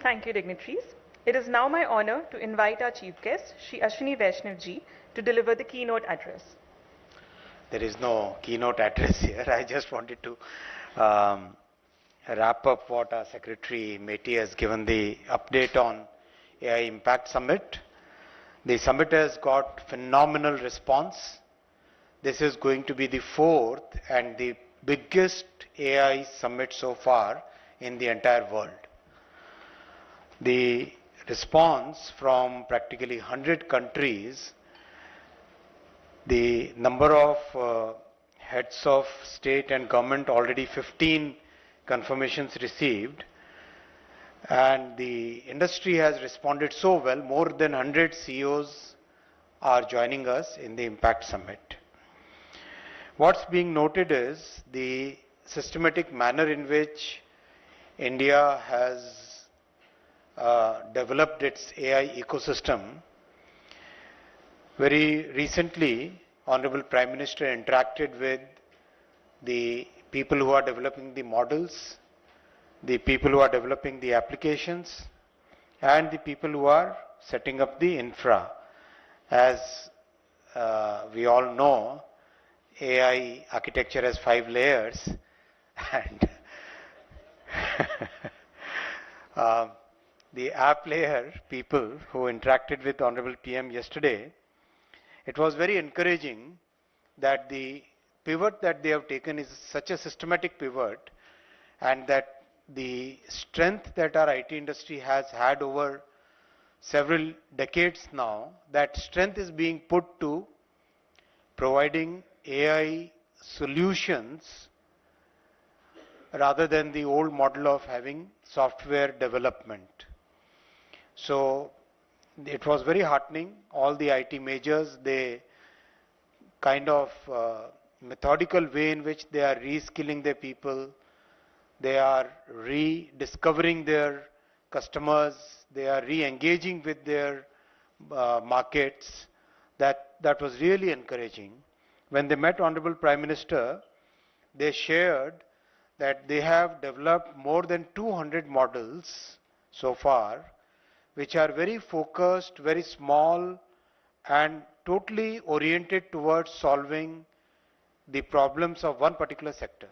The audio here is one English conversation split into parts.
Thank you, dignitaries. It is now my honor to invite our chief guest, Shri Ashwini Vaishnav ji, to deliver the keynote address. There is no keynote address here. I just wanted to wrap up what our Secretary Meti has given the update on AI Impact Summit. The summit has got phenomenal response. This is going to be the fourth and the biggest AI summit so far in the entire world. The response from practically 100 countries, the number of heads of state and government, already 15 confirmations received, and the industry has responded so well. More than 100 CEOs are joining us in the Impact Summit. What's being noted is the systematic manner in which India has developed its AI ecosystem. Very recently, Honorable Prime Minister interacted with the people who are developing the models, the people who are developing the applications, and the people who are setting up the infra. As we all know, AI architecture has 5 layers, and the app layer people who interacted with Honorable PM yesterday, it was very encouraging that the pivot that they have taken is such a systematic pivot, and that the strength that our IT industry has had over several decades now, that strength is being put to providing AI solutions rather than the old model of having software development. So it was very heartening. All the IT majors, they kind of methodical way in which they are reskilling their people, they are rediscovering their customers, they are re-engaging with their markets. That was really encouraging. When they met Honorable Prime Minister, they shared that they have developed more than 200 models so far, which are very focused, very small, and totally oriented towards solving the problems of one particular sector.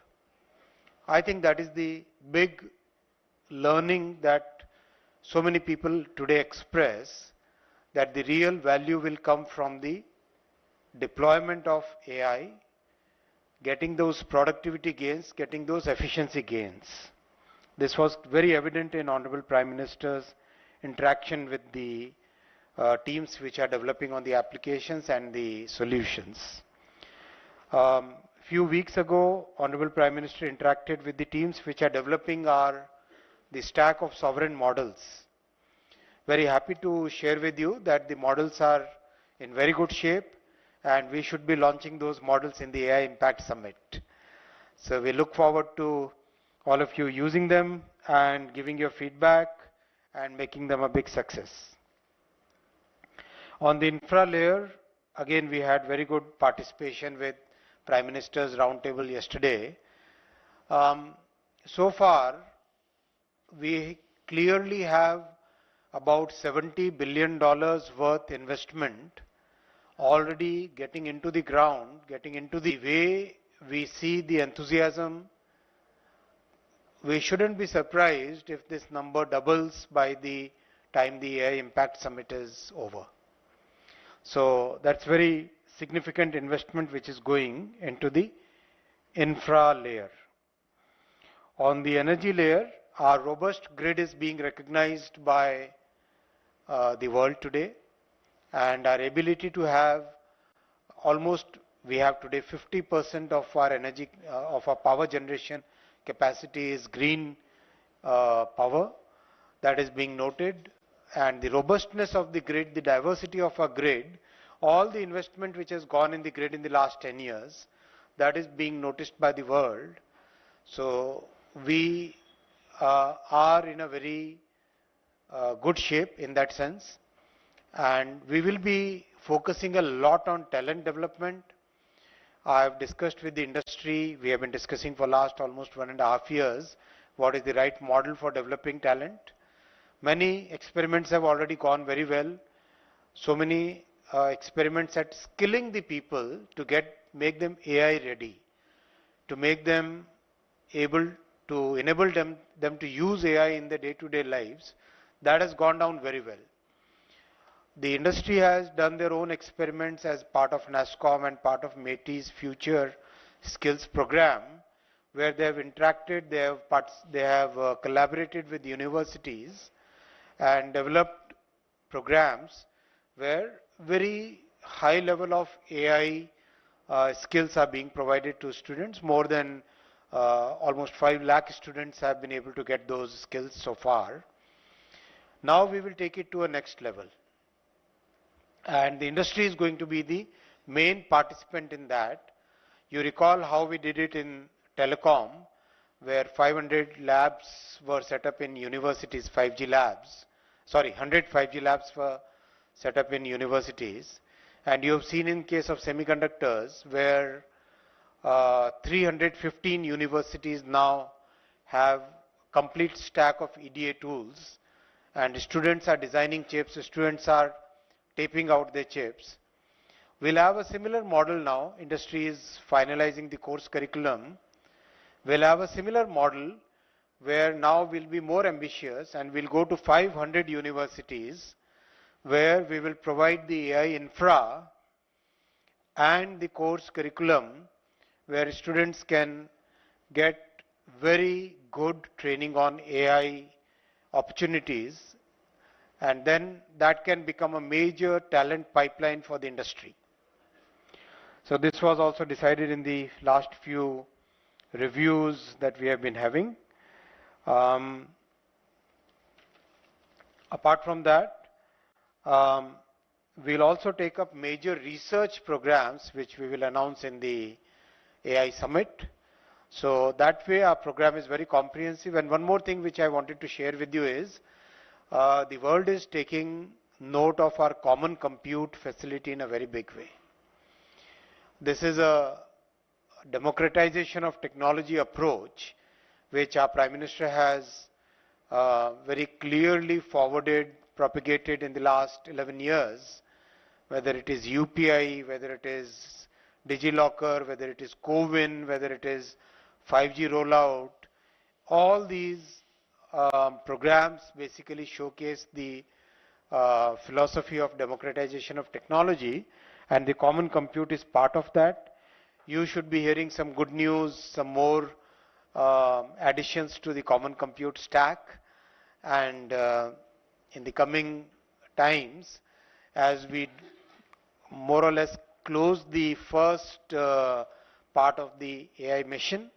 I think that is the big learning that so many people today express, that the real value will come from the deployment of AI, getting those productivity gains, getting those efficiency gains. This was very evident in Honorable Prime Minister's interaction with the teams which are developing on the applications and the solutions. Few weeks ago, Honorable Prime Minister interacted with the teams which are developing the stack of sovereign models. Very happy to share with you that the models are in very good shape, and we should be launching those models in the AI Impact Summit. So we look forward to all of you using them and giving your feedback and making them a big success. On the infra layer, again we had very good participation with Prime Minister's roundtable yesterday. So far, we clearly have about $70 billion worth investment already getting into the ground, getting into the way we see the enthusiasm. We shouldn't be surprised if this number doubles by the time the AI Impact Summit is over. So that's very significant investment which is going into the infra layer. On the energy layer, our robust grid is being recognized by the world today, and our ability to have we have today 50% of our energy, of our power generation capacity is green power. That is being noted, and the robustness of the grid, the diversity of our grid, all the investment which has gone in the grid in the last 10 years, that is being noticed by the world. So we are in a very good shape in that sense, and we will be focusing a lot on talent development. I have discussed with the industry, we have been discussing for last almost 1.5 years what is the right model for developing talent. Many experiments have already gone very well. So many experiments at skilling the people to make them AI ready, to make them able to enable them to use AI in their day-to-day lives. That has gone down very well. The industry has done their own experiments as part of NASSCOM and part of METI's Future Skills program, where they have interacted, they have collaborated with universities and developed programs where very high level of AI skills are being provided to students. More than almost 5 lakh students have been able to get those skills so far. Now we will take it to a next level. And the industry is going to be the main participant in that. You recall how we did it in telecom, where 500 labs were set up in universities, 5G labs. Sorry, 100 5G labs were set up in universities. And you have seen in case of semiconductors, where 315 universities now have complete stack of EDA tools, and students are designing chips, students are taping out their chips. We'll have a similar model now. Industry is finalizing the course curriculum. We'll have a similar model where now we'll be more ambitious and we'll go to 500 universities where we will provide the AI infra and the course curriculum where students can get very good training on AI opportunities, and then that can become a major talent pipeline for the industry. So this was also decided in the last few reviews that we have been having. Apart from that, we'll also take up major research programs which we will announce in the AI Summit. So that way our program is very comprehensive. And one more thing which I wanted to share with you is the world is taking note of our common compute facility in a very big way. This is a democratization of technology approach which our Prime Minister has very clearly forwarded, propagated in the last 11 years, whether it is UPI, whether it is DigiLocker, whether it is CoWIN, whether it is 5G rollout. All these programs basically showcase the philosophy of democratization of technology, and the common compute is part of that. You should be hearing some good news, some more additions to the common compute stack, and in the coming times, as we more or less close the first part of the AI mission,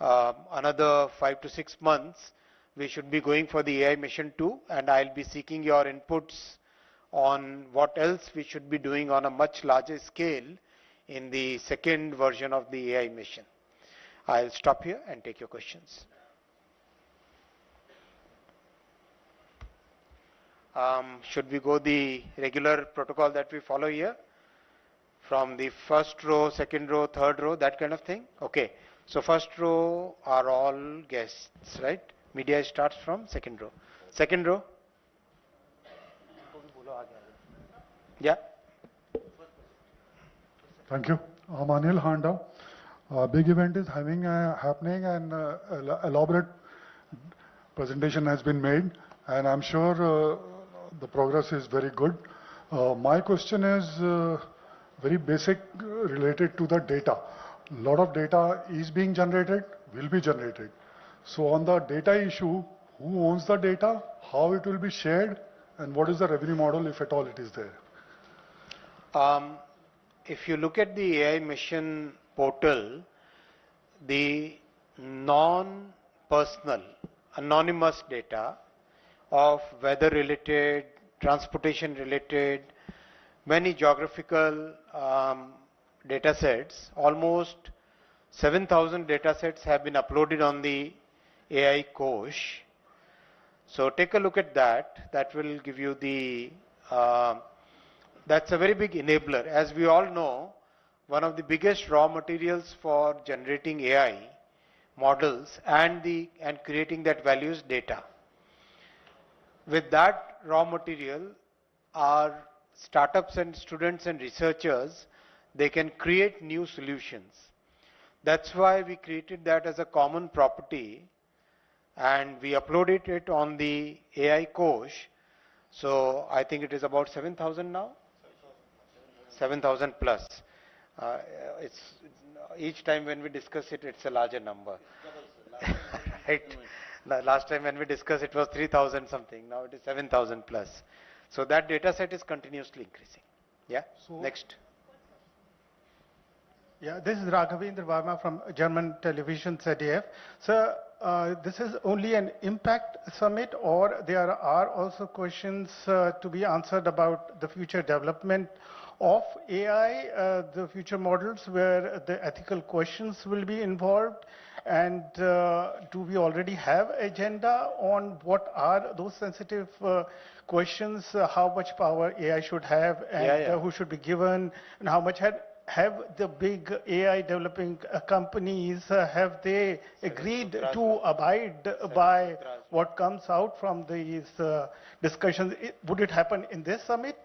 another 5 to 6 months, we should be going for the AI mission 2, and I'll be seeking your inputs on what else we should be doing on a much larger scale in the second version of the AI mission. I'll stop here and take your questions. Should we go the regular protocol that we follow here? From the first row, second row, third row, that kind of thing? Okay. So first row are all guests, right? Media starts from second row. Second row? Yeah. Thank you. I'm Anil Handa. Big event is happening and elaborate presentation has been made, and I'm sure the progress is very good. My question is very basic related to the data. A lot of data is being generated, will be generated. So on the data issue, who owns the data, how it will be shared, and what is the revenue model if at all it is there? If you look at the AI mission portal, the non-personal, anonymous data of weather related, transportation related, many geographical data sets, almost 7,000 data sets have been uploaded on the AI Kosh. So take a look at that. That will give you the, that's a very big enabler. As we all know, one of the biggest raw materials for generating AI models and creating that value is data. With that raw material, our startups and students and researchers, they can create new solutions. That's why we created that as a common property and we uploaded it on the AI Kosh. So I think it is about 7,000 now? 7,000 plus. Uh, it's each time when we discuss it, it's a larger number. Right? Last time when we discussed it was 3,000 something. Now it is 7,000 plus. So that data set is continuously increasing. Yeah. So next. Yeah, this is Raghavendra Varma from German television ZDF. So this is only an impact summit, or there are also questions to be answered about the future development of AI, the future models where the ethical questions will be involved, and do we already have agenda on what are those sensitive questions, how much power AI should have, and who should be given, and how much have the big AI developing companies, have they agreed to abide by what comes out from these discussions? Would it happen in this summit?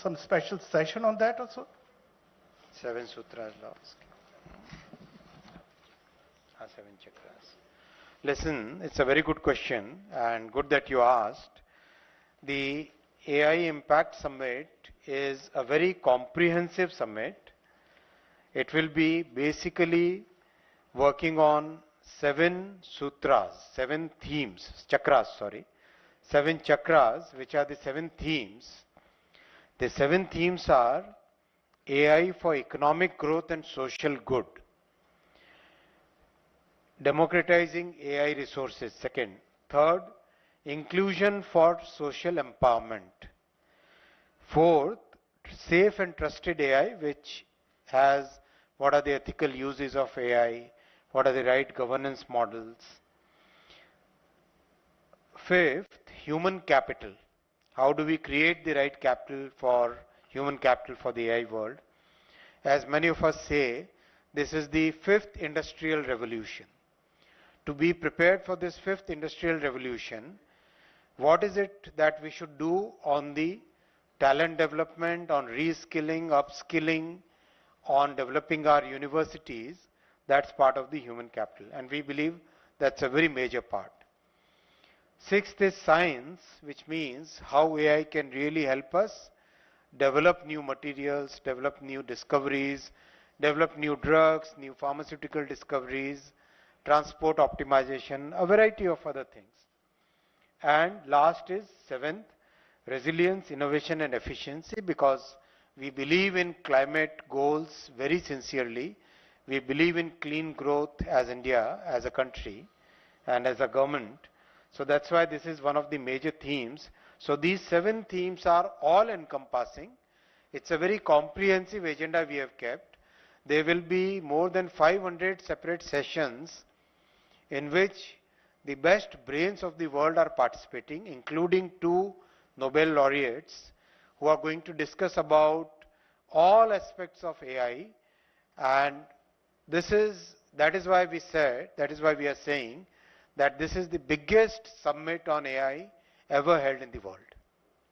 Some special session on that also? 7 sutras last. 7 chakras. Listen, it's a very good question and good that you asked. The AI Impact Summit is a very comprehensive summit. It will be basically working on 7 sutras, 7 themes, chakras, sorry. 7 chakras, which are the 7 themes. The 7 themes are AI for economic growth and social good. Democratizing AI resources, second. Third, inclusion for social empowerment. Fourth, safe and trusted AI, which has what are the ethical uses of AI, what are the right governance models. Fifth, human capital. How do we create the right capital for human capital for the AI world? As many of us say, this is the 5th industrial revolution. To be prepared for this 5th industrial revolution, what is it that we should do on the talent development, on reskilling, upskilling, on developing our universities? That's part of the human capital, and we believe that's a very major part. 6th is science, which means how AI can really help us develop new materials, develop new discoveries, develop new drugs, new pharmaceutical discoveries, transport optimization, a variety of other things. And last is 7th, resilience, innovation and efficiency, because we believe in climate goals very sincerely. We believe in clean growth as India, as a country and as a government. So that's why this is one of the major themes. So these 7 themes are all encompassing. It's a very comprehensive agenda we have kept. There will be more than 500 separate sessions in which the best brains of the world are participating, including 2 Nobel laureates who are going to discuss about all aspects of AI. And that is why we are saying that this is the biggest summit on AI ever held in the world.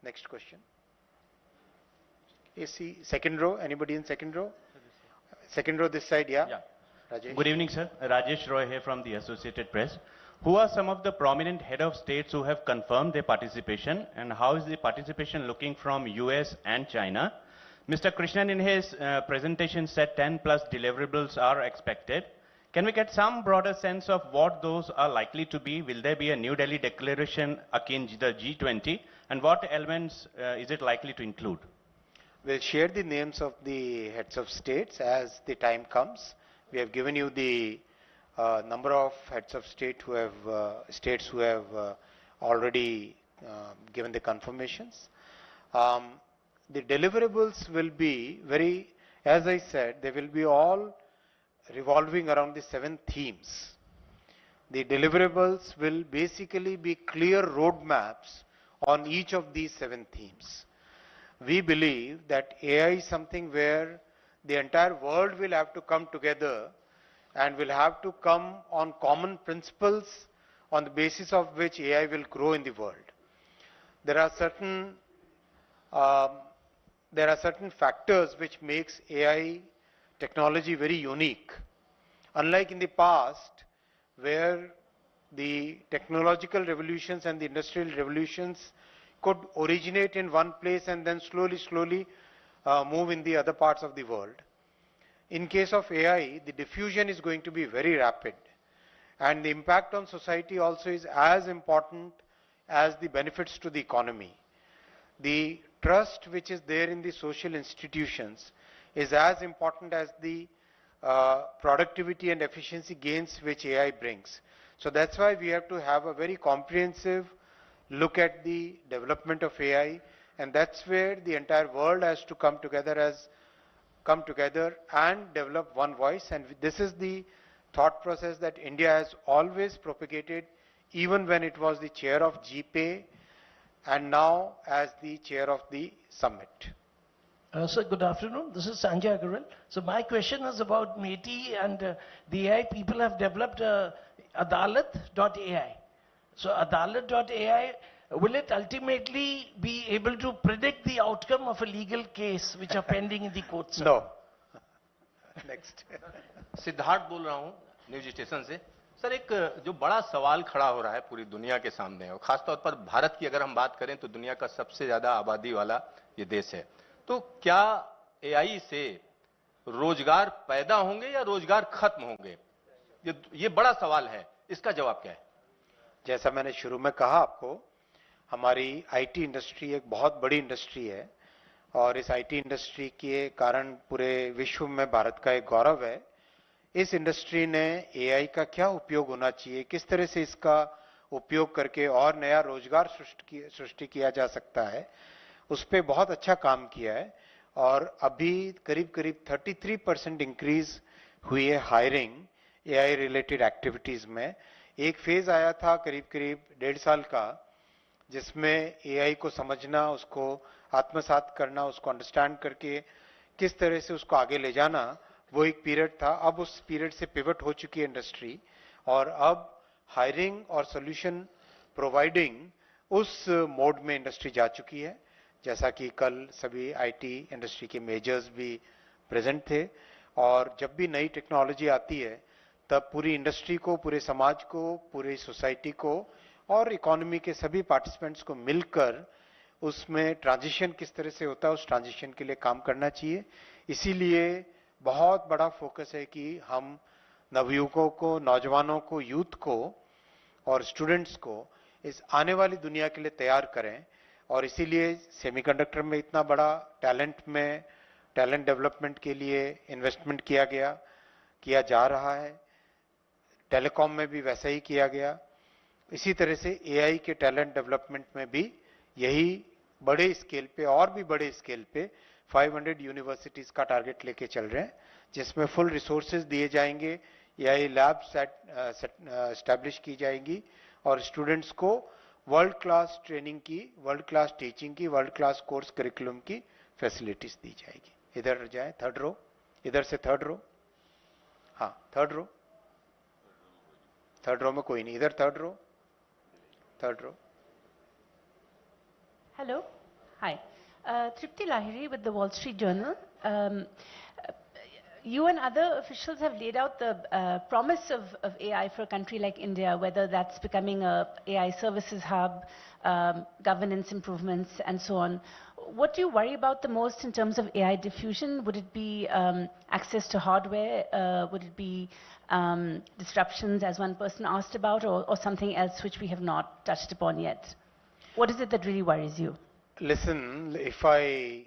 Next question. AC, second row, anybody in second row? Second row this side, yeah? Yeah. Rajesh. Good evening, sir. Rajesh Roy here from the Associated Press. Who are some of the prominent head of states who have confirmed their participation, and how is the participation looking from US and China? Mr. Krishnan in his presentation said 10 plus deliverables are expected. Can we get some broader sense of what those are likely to be? Will there be a New Delhi declaration akin the G20, and what elements is it likely to include? We'll share the names of the heads of states as the time comes. We have given you the number of heads of states who have already given the confirmations. The deliverables will be very, as I said, they will be all revolving around the 7 themes. The deliverables will basically be clear roadmaps on each of these 7 themes. We believe that AI is something where the entire world will have to come together and will have to come on common principles on the basis of which AI will grow in the world. there are certain um, there are certain factors which makes AI technology very unique. Unlike in the past, where the technological revolutions and the industrial revolutions could originate in one place and then slowly move in the other parts of the world. In case of AI, the diffusion is going to be very rapid, and the impact on society also is as important as the benefits to the economy. The trust which is there in the social institutions is as important as the productivity and efficiency gains which AI brings. So that's why we have to have a very comprehensive look at the development of AI, and that's where the entire world has to come together and develop one voice. And this is the thought process that India has always propagated, even when it was the chair of GPay and now as the chair of the summit. Sir, good afternoon. This is Sanjay Agarwal. So my question is about METI and the AI people have developed Adalat.ai. So Adalat.ai, will it ultimately be able to predict the outcome of a legal case which are pending in the courts? No. Next. Siddharth बोल रहा हूं news station से। Sir, एक जो बड़ा सवाल खड़ा हो रहा है पूरी दुनिया के सामने, और खासतौर पर भारत की अगर हम बात करें तो दुनिया का सबसे ज्यादा आबादी वाला ये देश है, तो क्या एआई से रोजगार पैदा होंगे या रोजगार खत्म होंगे? ये बड़ा सवाल है, इसका जवाब क्या है? जैसा मैंने शुरू में कहा आपको, हमारी आईटी इंडस्ट्री एक बहुत बड़ी इंडस्ट्री है, और इस आईटी इंडस्ट्री के कारण पूरे विश्व में भारत का एक गौरव है। इस इंडस्ट्री ने एआई का क्या उपयोग होना चाहिए, किस तरह से इसका उपयोग करके और नया रोजगार सृष्टि किया जा सकता है, उस पर बहुत अच्छा काम किया है। और अभी करीब 33% इंक्रीज हुई है हायरिंग एआई रिलेटेड एक्टिविटीज में। एक फेज आया था करीब 1.5 साल का, जिसमें एआई को समझना, उसको आत्मसात करना, उसको अंडरस्टैंड करके किस तरह से उसको आगे ले जाना, वो एक पीरियड था। अब उस पीरियड से पिवट हो चुकी है इंडस्ट्री, और अब हायरिंग और सोल्यूशन प्रोवाइडिंग उस मोड में इंडस्ट्री जा चुकी है। जैसा कि कल सभी आईटी इंडस्ट्री के मेजर्स भी प्रेजेंट थे, और जब भी नई टेक्नोलॉजी आती है तब पूरी इंडस्ट्री को, पूरे समाज को, पूरी सोसाइटी को और इकोनॉमी के सभी पार्टिसिपेंट्स को मिलकर उसमें ट्रांजिशन किस तरह से होता है, उस ट्रांजिशन के लिए काम करना चाहिए। इसीलिए बहुत बड़ा फोकस है कि हम नवयुवकों को, नौजवानों को, यूथ को और स्टूडेंट्स को इस आने वाली दुनिया के लिए तैयार करें। और इसीलिए सेमीकंडक्टर में इतना बड़ा टैलेंट डेवलपमेंट के लिए इन्वेस्टमेंट किया जा रहा है। टेलीकॉम में भी वैसा ही किया गया। इसी तरह से एआई के टैलेंट डेवलपमेंट में भी यही बड़े स्केल पे और भी बड़े स्केल पे 500 यूनिवर्सिटीज का टारगेट लेके चल रहे हैं, जिसमें फुल रिसोर्सेज दिए जाएंगे, एआई लैब एस्टैब्लिश की जाएंगी और स्टूडेंट्स को वर्ल्ड क्लास ट्रेनिंग की, वर्ल्ड क्लास टीचिंग की, वर्ल्ड क्लास कोर्स करिकुलम की फैसिलिटीज दी जाएगी। इधर जाए, थर्ड रो, इधर से थर्ड रो, हाँ थर्ड रो में कोई नहीं, इधर third row. Hello. Hi. Tripti Lahiri with the Wall Street Journal. You and other officials have laid out the promise of AI for a country like India, whether that's becoming a AI services hub, governance improvements, and so on. What do you worry about the most in terms of AI diffusion? Would it be access to hardware? Would it be disruptions, as one person asked about, or something else which we have not touched upon yet? What is it that really worries you? Listen, if I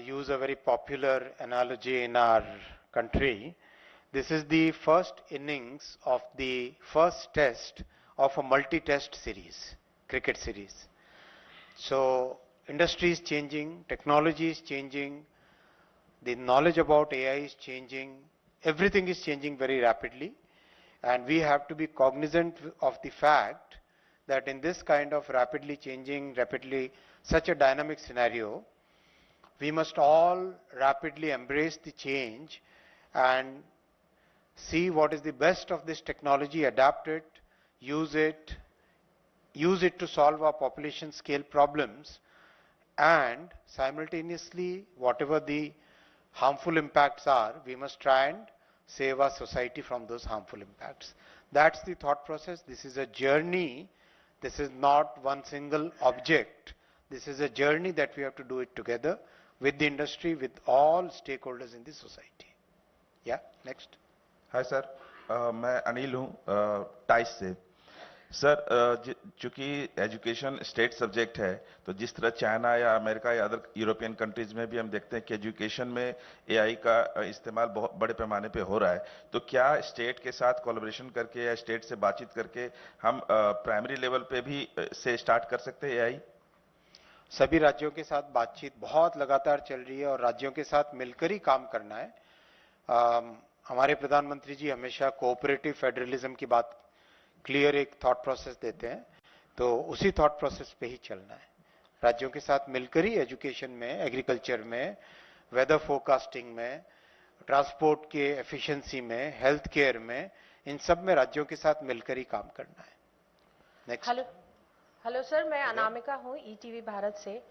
use a very popular analogy in our country, this is the first innings of the first test of a multi-test series, cricket series. So, industry is changing, technology is changing, the knowledge about AI is changing, everything is changing very rapidly, and we have to be cognizant of the fact that in this kind of rapidly changing, such a dynamic scenario, we must all rapidly embrace the change and see what is the best of this technology, adapt it, use it, use it to solve our population scale problems, and simultaneously, whatever the harmful impacts are, we must try and save our society from those harmful impacts. That's the thought process. This is a journey. This is not one single object. This is a journey that we have to do it together with the industry, with all stakeholders in the society. Yeah, next. Hi sir, मैं अनिल हूँ टाइस से। Sir, चूंकि education state subject है, तो जिस तरह China या America या अदर यूरोपियन कंट्रीज में भी हम देखते हैं कि एजुकेशन में एआई का इस्तेमाल बहुत बड़े पैमाने पे हो रहा है, तो क्या स्टेट के साथ कोलैबोरेशन करके या स्टेट से बातचीत करके हम प्राइमरी लेवल पे भी से स्टार्ट कर सकते हैं एआई? सभी राज्यों के साथ बातचीत बहुत लगातार चल रही है और राज्यों के साथ मिलकर ही काम करना है। हमारे प्रधानमंत्री जी हमेशा कोऑपरेटिव फेडरलिज्म की बात, क्लियर एक थॉट प्रोसेस देते हैं, तो उसी थॉट प्रोसेस पे ही चलना है। राज्यों के साथ मिलकर ही एजुकेशन में, एग्रीकल्चर में, वेदर फोरकास्टिंग में, ट्रांसपोर्ट के एफिशिएंसी में, हेल्थ केयर में, इन सब में राज्यों के साथ मिलकर ही काम करना है। नेक्स्ट। हेलो सर, मैं अनामिका हूँ ईटीवी भारत से।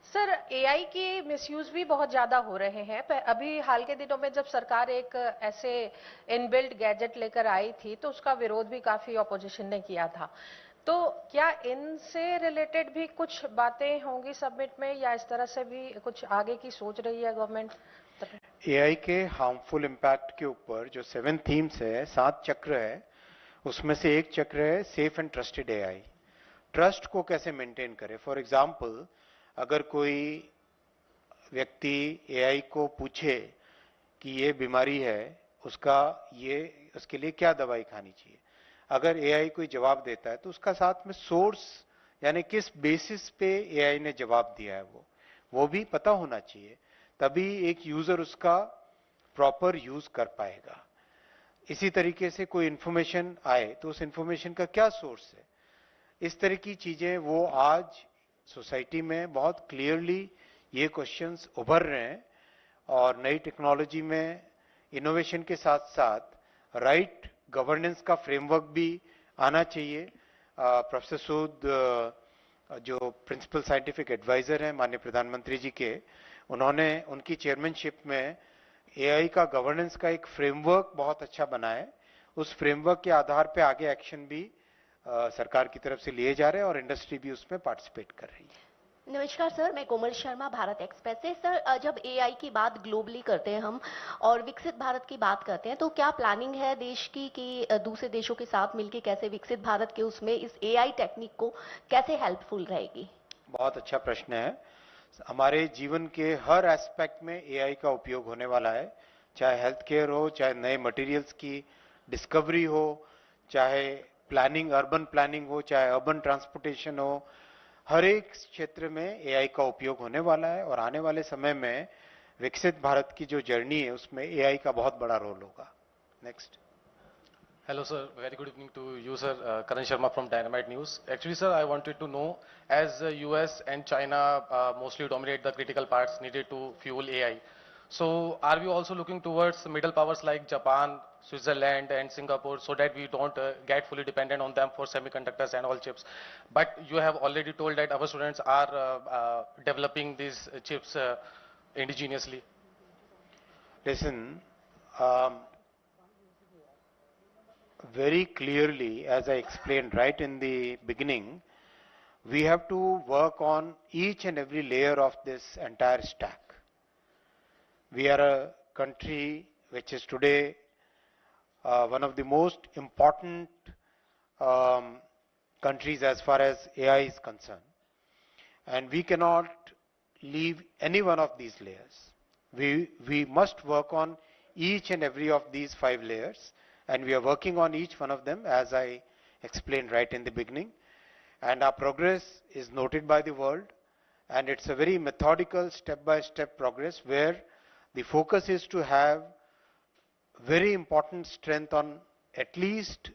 सर, एआई के मिसयूज भी बहुत ज्यादा हो रहे हैं। अभी हाल के दिनों में जब सरकार एक ऐसे इनबिल्ट गैजेट लेकर आई थी तो उसका विरोध भी काफी ऑपोजिशन ने किया था। तो क्या इनसे रिलेटेड भी कुछ बातें होंगी सबमिट में, या इस तरह से भी कुछ आगे की सोच रही है गवर्नमेंट? एआई के हार्मफुल इम्पैक्ट के ऊपर जो 7 थीम्स है, 7 चक्र है, उसमें से एक चक्र है safe and trusted AI. Trust को कैसे मेंटेन करें? फॉर एग्जाम्पल, अगर कोई व्यक्ति एआई को पूछे कि ये बीमारी है, उसके लिए क्या दवाई खानी चाहिए, अगर एआई कोई जवाब देता है तो उसका साथ में सोर्स, यानी किस बेसिस पे एआई ने जवाब दिया है, वो भी पता होना चाहिए, तभी एक यूजर उसका प्रॉपर यूज कर पाएगा। इसी तरीके से कोई इंफॉर्मेशन आए तो उस इंफॉर्मेशन का क्या सोर्स है, इस तरह की चीजें वो आज सोसाइटी में बहुत क्लियरली ये क्वेश्चंस उभर रहे हैं। और नई टेक्नोलॉजी में इनोवेशन के साथ साथ राइट गवर्नेंस का फ्रेमवर्क भी आना चाहिए। प्रोफेसर सूद, जो प्रिंसिपल साइंटिफिक एडवाइजर हैं माननीय प्रधानमंत्री जी के, उन्होंने उनकी चेयरमैनशिप में एआई का गवर्नेंस का एक फ्रेमवर्क बहुत अच्छा बना है। उस फ्रेमवर्क के आधार पे आगे एक्शन भी सरकार की तरफ से लिए जा रहे हैं और इंडस्ट्री भी उसमें पार्टिसिपेट कर रही है। नमस्कार सर, मैं कोमल शर्मा, भारत एक्सप्रेस से। सर, जब एआई की बात ग्लोबली करते हैं हम और विकसित भारत की बात करते हैं, तो क्या प्लानिंग है देश की कि दूसरे देशों के साथ मिलकर कैसे विकसित भारत के उसमें इस एआई टेक्निक को कैसे हेल्पफुल रहेगी? बहुत अच्छा प्रश्न है। हमारे जीवन के हर एस्पेक्ट में एआई का उपयोग होने वाला है, चाहे हेल्थ केयर हो, चाहे नए मटेरियल्स की डिस्कवरी हो, चाहे प्लानिंग, अर्बन प्लानिंग हो, चाहे अर्बन ट्रांसपोर्टेशन हो, हर एक क्षेत्र में एआई का उपयोग होने वाला है। और आने वाले समय में विकसित भारत की जो जर्नी है उसमें एआई का बहुत बड़ा रोल होगा। Next. Hello sir, very good evening to you sir, Karan Sharma from Dynamite News. Actually sir, I wanted to know, as US and China mostly dominate the critical parts needed to fuel AI. So are we also looking towards middle powers like Japan, Switzerland and Singapore, so that we don't get fully dependent on them for semiconductors and all chips? But you have already told that our students are developing these chips indigenously. Listen, very clearly, as I explained right in the beginning, we have to work on each and every layer of this entire stack. We are a country which is today one of the most important countries as far as AI is concerned. And we cannot leave any one of these layers. We must work on each and every of these 5 layers. And we are working on each one of them, as I explained right in the beginning. And our progress is noted by the world. And it's a very methodical, step-by-step progress where the focus is to have very important strength on at least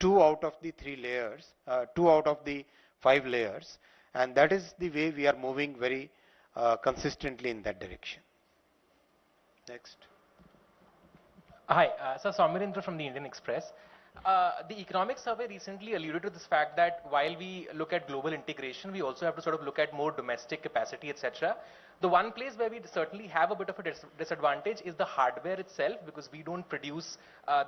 2 out of the 3 layers, 2 out of the 5 layers. And that is the way we are moving very consistently in that direction. Next. Hi, Sir Somirendra from the Indian Express. The economic survey recently alluded to this fact that while we look at global integration, we also have to sort of look at more domestic capacity, etc. The one place where we certainly have a bit of a disadvantage is the hardware itself, because we don't produce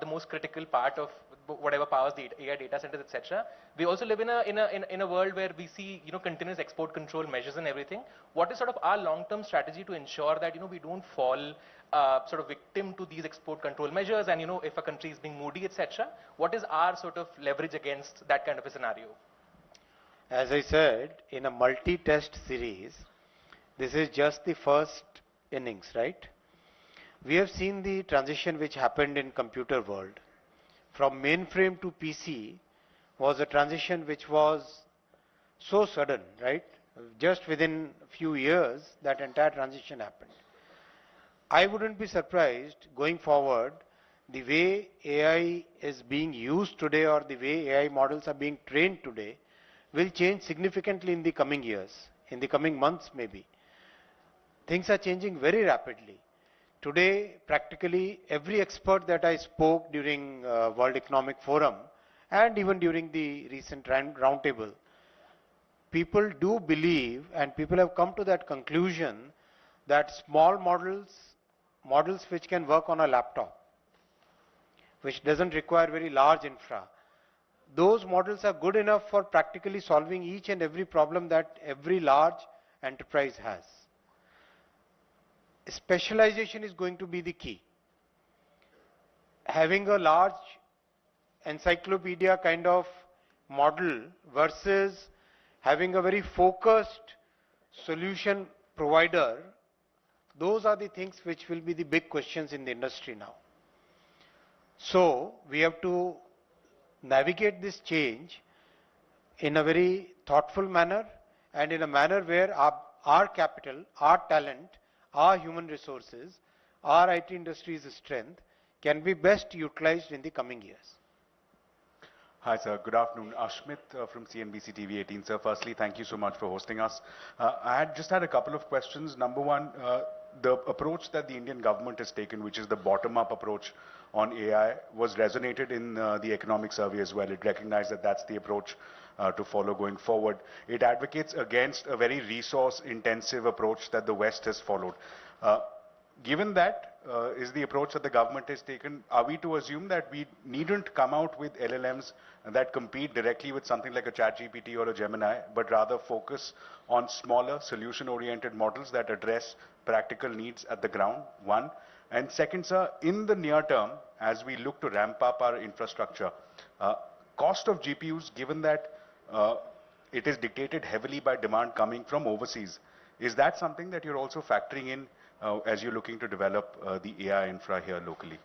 the most critical part of whatever powers the AI data centers, etc. We also live in a world where we see, continuous export control measures and everything. What is sort of our long-term strategy to ensure that, we don't fall sort of victim to these export control measures, and, if a country is being moody, etc. What is our sort of leverage against that kind of a scenario? As I said, in a multi-test series, this is just the first innings, right? We have seen the transition which happened in computer world. From mainframe to PC was a transition which was so sudden, right? Just within a few years, that entire transition happened. I wouldn't be surprised going forward, the way AI is being used today or the way AI models are being trained today will change significantly in the coming years, in the coming months maybe. Things are changing very rapidly. Today, practically every expert that I spoke during World Economic Forum and even during the recent roundtable, people do believe, and people have come to that conclusion, that small models which can work on a laptop, which doesn't require very large infra, those models are good enough for practically solving each and every problem that every large enterprise has. Specialization is going to be the key. Having a large encyclopedia kind of model versus having a very focused solution provider, those are the things which will be the big questions in the industry now. So we have to navigate this change in a very thoughtful manner, and in a manner where our capital, our talent, our human resources, our IT industry's strength can be best utilized in the coming years. Hi sir, good afternoon. Ashmit from CNBC TV 18. Sir, firstly, thank you so much for hosting us. I had just had a couple of questions. Number one, the approach that the Indian government has taken, which is the bottom-up approach on AI, was resonated in the economic survey as well. It recognized that that's the approach to follow going forward. It advocates against a very resource-intensive approach that the West has followed. Given that is the approach that the government has taken, are we to assume that we needn't come out with LLMs that compete directly with something like a ChatGPT or a Gemini, but rather focus on smaller, solution-oriented models that address practical needs at the ground, one? And second, sir, in the near term, as we look to ramp up our infrastructure, cost of GPUs, given that it is dictated heavily by demand coming from overseas, is that something that you're also factoring in as you're looking to develop the AI infra here locally?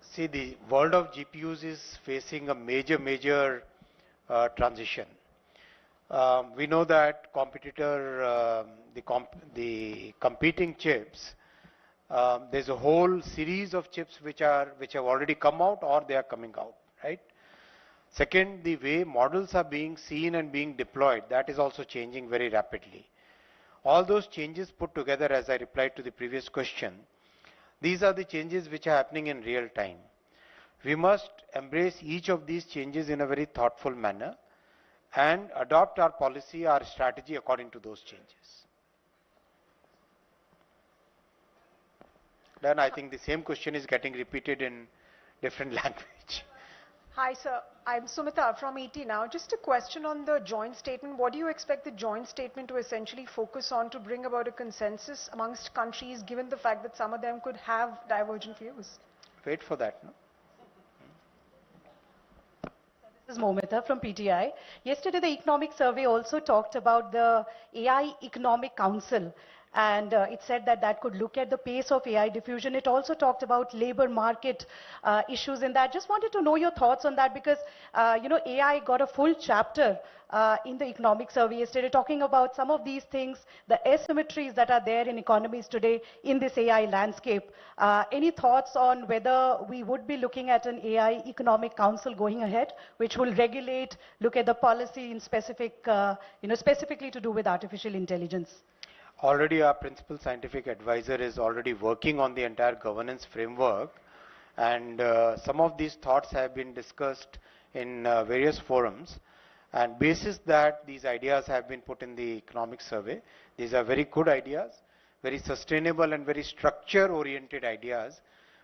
See, the world of GPUs is facing a major transition. We know that the competing chips, there's a whole series of chips which have already come out or they are coming out, right? Second, the way models are being seen and being deployed, that is also changing very rapidly. All those changes put together, as I replied to the previous question, these are the changes which are happening in real time. We must embrace each of these changes in a very thoughtful manner and adopt our policy, our strategy according to those changes. Then I think the same question is getting repeated in different language. Hi, sir. I'm Sumita from ET now. Just a question on the joint statement. What do you expect the joint statement to essentially focus on to bring about a consensus amongst countries, given the fact that some of them could have divergent views? Wait for that, no? This is Momita from PTI. Yesterday, the economic survey also talked about the AI Economic Council. And it said that that could look at the pace of AI diffusion. It also talked about labor market issues in that. Just wanted to know your thoughts on that because, AI got a full chapter in the economic survey yesterday talking about some of these things, the asymmetries that are there in economies today in this AI landscape. Any thoughts on whether we would be looking at an AI Economic Council going ahead, which will regulate, look at the policy in specific, specifically to do with artificial intelligence? Already our principal scientific advisor is already working on the entire governance framework, and some of these thoughts have been discussed in various forums, and basis that these ideas have been put in the economic survey. These are very good ideas, very sustainable and very structure oriented ideas,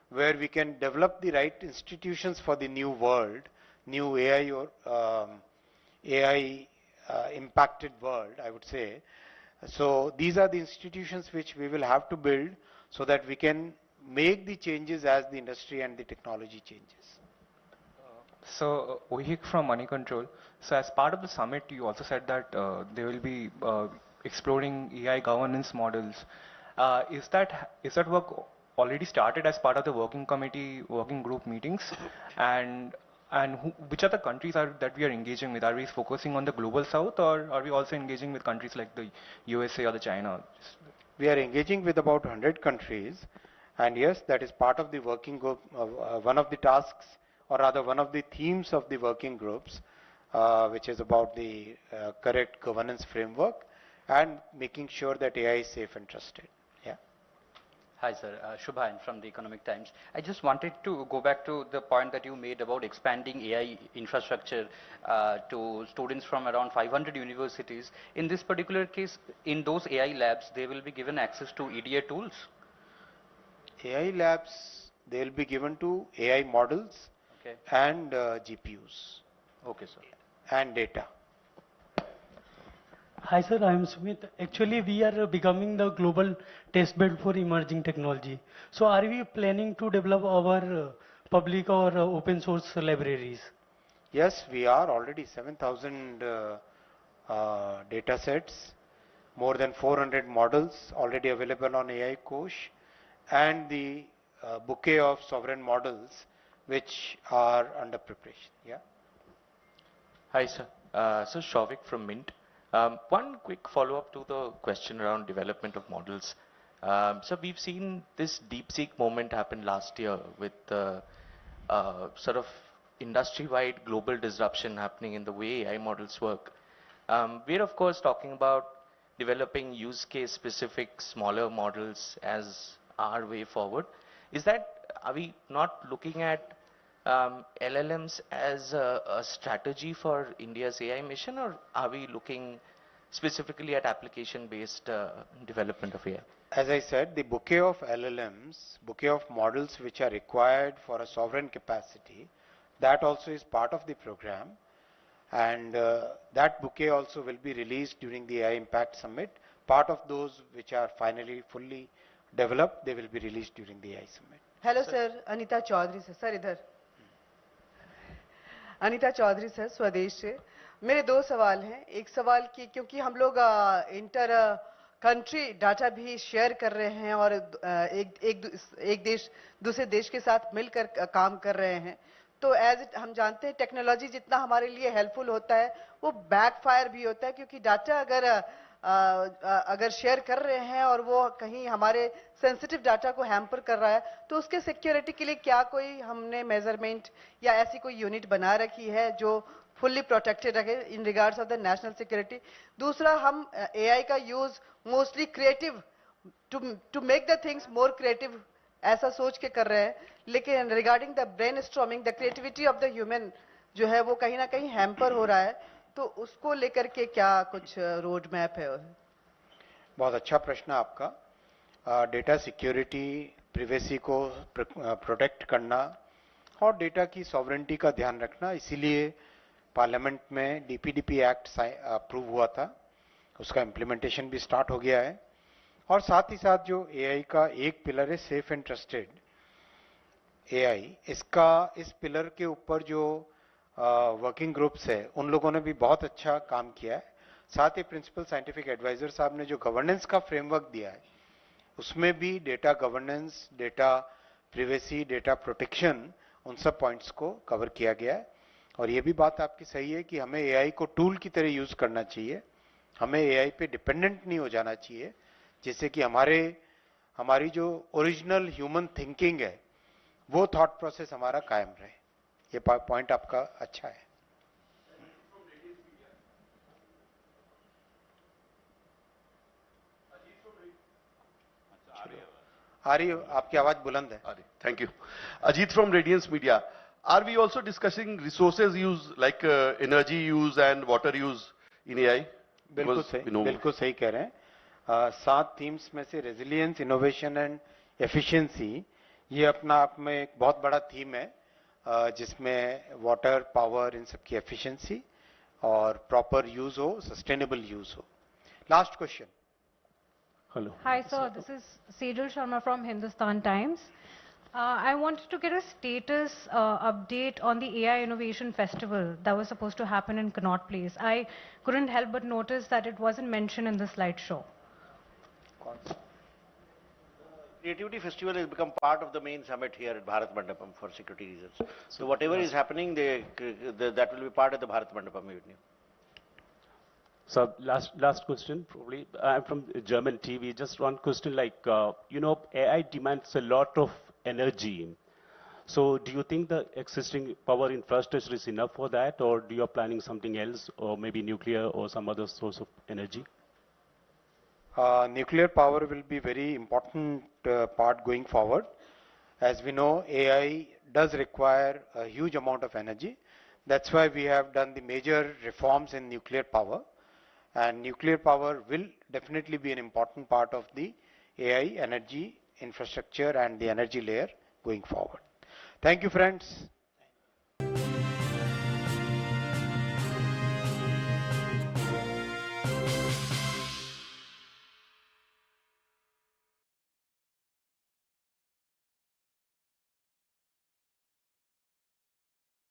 where we can develop the right institutions for the new world, new AI or AI impacted world, I would say. So these are the institutions which we will have to build so that we can make the changes as the industry and the technology changes. So, Ohik from Money Control. So, as part of the summit, you also said that they will be exploring AI governance models. Is that work already started as part of the working committee, working group meetings? And which are the countries that we are engaging with? Are we focusing on the global south, or are we also engaging with countries like the USA or the China? We are engaging with about 100 countries, and yes, that is part of the working group. One of the tasks, or rather one of the themes of the working groups, which is about the correct governance framework and making sure that AI is safe and trusted. Yeah. Hi, sir. Shubhan from the Economic Times. I just wanted to go back to the point that you made about expanding AI infrastructure to students from around 500 universities. In this particular case, in those AI labs, they will be given access to EDA tools? AI labs, they will be given to AI models and GPUs. Okay, sir. And data. Hi sir, I am Sumit. Actually, we are becoming the global test bed for emerging technology. So are we planning to develop our public or open source libraries? Yes, we are already 7,000 data sets, more than 400 models already available on AI Kosh, and the bouquet of sovereign models which are under preparation. Yeah. Hi, sir. So Shavik from Mint. One quick follow-up to the question around development of models. So we've seen this DeepSeek moment happen last year with sort of industry-wide global disruption happening in the way AI models work. We're of course talking about developing use case specific smaller models as our way forward. Are we not looking at LLMs as a strategy for India's AI mission, or are we looking specifically at application-based development of AI? As I said, the bouquet of LLMs, bouquet of models which are required for a sovereign capacity, that also is part of the program, and that bouquet also will be released during the AI Impact Summit. Part of those which are finally fully developed, they will be released during the AI Summit. Hello sir, Anita Chaudhary sir, idhar. Anita Chaudhary sir स्वदेश से मेरे दो सवाल हैं एक सवाल कि क्योंकि हम लोग इंटर कंट्री डाटा भी शेयर कर रहे हैं और एक देश दूसरे देश के साथ मिलकर काम कर रहे हैं तो हम जानते हैं टेक्नोलॉजी जितना हमारे लिए हेल्पफुल होता है वो बैकफायर भी होता है क्योंकि डाटा अगर शेयर कर रहे हैं और वो कहीं हमारे सेंसिटिव डाटा को हैम्पर कर रहा है तो उसके सिक्योरिटी के लिए क्या कोई हमने मेजरमेंट या ऐसी कोई यूनिट बना रखी है जो फुल्ली प्रोटेक्टेड रखे in regards of the national security दूसरा हम एआई का use mostly creative to make the things more creative ऐसा सोच के कर रहे हैं लेकिन regarding the brainstorming the creativity of the human जो है वो कहीं ना कहीं हैम्पर हो रहा है तो उसको लेकर के क्या कुछ रोड मैप है बहुत अच्छा प्रश्न आपका डेटा सिक्योरिटी प्रिवेसी को प्रोटेक्ट करना और डेटा की सॉवरेंटी का ध्यान रखना इसीलिए पार्लियामेंट में डीपीडीपी एक्ट अप्रूव हुआ था उसका इम्प्लीमेंटेशन भी स्टार्ट हो गया है और साथ ही साथ जो एआई का एक पिलर है सेफ एंड ट्रस्टेड एआई इसका इस पिलर के ऊपर जो वर्किंग ग्रुप्स है उन लोगों ने भी बहुत अच्छा काम किया है साथ ही प्रिंसिपल साइंटिफिक एडवाइजर साहब ने जो गवर्नेंस का फ्रेमवर्क दिया है उसमें भी data governance data privacy data protection उन सब पॉइंट्स को कवर किया गया है और ये भी बात आपकी सही है कि हमें एआई को टूल की तरह यूज करना चाहिए हमें एआई पे डिपेंडेंट नहीं हो जाना चाहिए जिससे कि हमारी जो ओरिजिनल ह्यूमन थिंकिंग है वो थॉट प्रोसेस हमारा कायम रहे ये पॉइंट आपका अच्छा है आ रही आपकी आवाज बुलंद है. Thank you. Ajit from Radiance Media. Are we also discussing resources use like energy use and water use in AI? बिल्कुल सही कह रहे हैं. 7 थीम्स में से रेजिलियंस, इनोवेशन एंड एफिशिएंसी, ये अपना आप में एक बहुत बड़ा थीम है, जिसमें वाटर, पावर, इन सब की एफिशिएंसी और प्रॉपर यूज हो, सस्टेनेबल यूज हो. Last question. Hello. Hi, sir. This is Sejal Sharma from Hindustan Times. I wanted to get a status update on the AI Innovation Festival that was supposed to happen in Connaught Place. I couldn't help but notice that it wasn't mentioned in the slideshow. Creativity Festival has become part of the main summit here at Bharat Mandapam for security reasons. So whatever is happening, that will be part of the Bharat Mandapam evening. So last question, probably. I'm from German TV. Just one question, like, AI demands a lot of energy. So do you think the existing power infrastructure is enough for that, or do you are planning something else, or maybe nuclear or some other source of energy? Nuclear power will be very important part going forward. As we know, AI does require a huge amount of energy. That's why we have done the major reforms in nuclear power. And nuclear power will definitely be an important part of the AI energy infrastructure and the energy layer going forward. Thank you, friends.